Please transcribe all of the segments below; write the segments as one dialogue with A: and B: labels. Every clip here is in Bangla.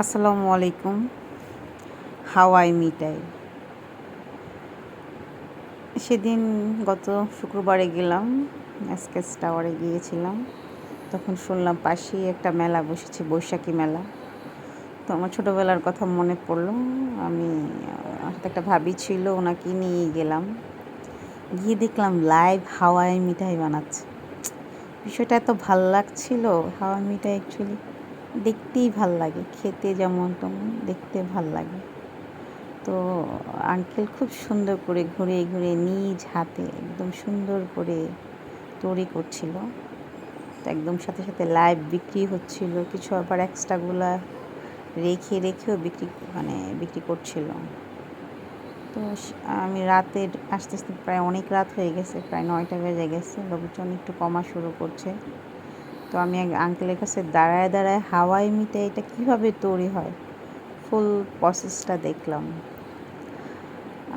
A: আসসালামু আলাইকুম। হাওয়াই মিঠাই সেদিন গত শুক্রবারে গেলাম, এসকেস টাওয়ারে গিয়েছিলাম। তখন শুনলাম পাশেই একটা মেলা বসেছে, বৈশাখী মেলা। তো আমার ছোটোবেলার কথা মনে পড়লো। আমি হাতে একটা ভাবি ছিল, ওনাকে নিয়ে গেলাম। গিয়ে দেখলাম লাইভ হাওয়াই মিঠাই বানাচ্ছে। বিষয়টা এত ভাল লাগছিল। হাওয়াই মিঠাই অ্যাকচুয়ালি দেখতেই ভাল লাগে, খেতে যেমন তেমন দেখতে ভাল লাগে। তো আঙ্কেল খুব সুন্দর করে ঘুরে ঘুরে নিজ হাতে একদম সুন্দর করে তৈরি করছিল। তো একদম সাথে সাথে লাইভ বিক্রি হচ্ছিল, কিছু আবার এক্সট্রাগুলা রেখেও বিক্রি করছিল। তো আমি রাতের আস্তে আস্তে প্রায় অনেক রাত হয়ে গেছে, প্রায় 9টা বেজে গেছে, লোকজন একটু কমা শুরু করছে। তো আমি এক আঙ্কেলের কাছে দাঁড়ায় দাঁড়ায় হাওয়াই মিঠাই এটা কীভাবে তৈরি হয় ফুল প্রসেসটা দেখলাম।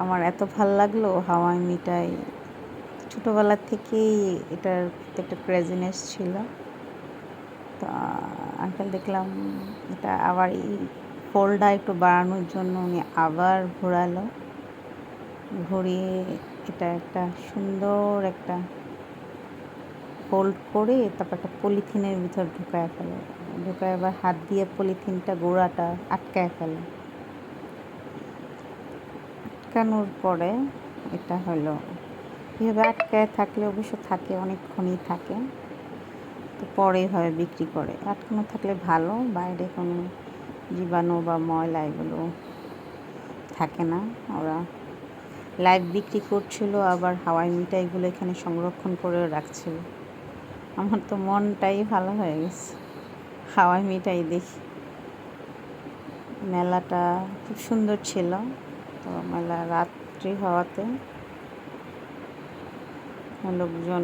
A: আমার এত ভাল লাগলো হাওয়াই মিঠাই। ছোটোবেলা থেকেই এটার একটা ক্রেজিনেস ছিল। তো আঙ্কেল দেখলাম এটা আবার এই ফোল্ডটা একটু বাড়ানোর জন্য উনি আবার ঘোরালো, ঘুরিয়ে এটা একটা সুন্দর একটা ফোল্ড করে তারপর একটা পলিথিনের ভিতর ঢুকায় আবার হাত দিয়ে পলিথিনটা গোড়াটা আটকায় ফেলে। আটকানোর পরে এটা হলো এভাবে আটকায় থাকলে অবশ্য থাকে, অনেকক্ষণই থাকে। তো পরে হয় বিক্রি করে। আটকানো থাকলে ভালো, বাইরে কোনো জীবাণু বা ময়লা এগুলো থাকে না। ওরা লাইভ বিক্রি করছিল, আবার হাওয়াই মিঠাইগুলো এখানে সংরক্ষণ করেও রাখছিল। আমার তো মনটাই ভালো হয়ে গেছে হাওয়াই মিঠাই দেখি। মেলাটা খুব সুন্দর ছিল। তো মেলা রাত্রি হওয়াতে লোকজন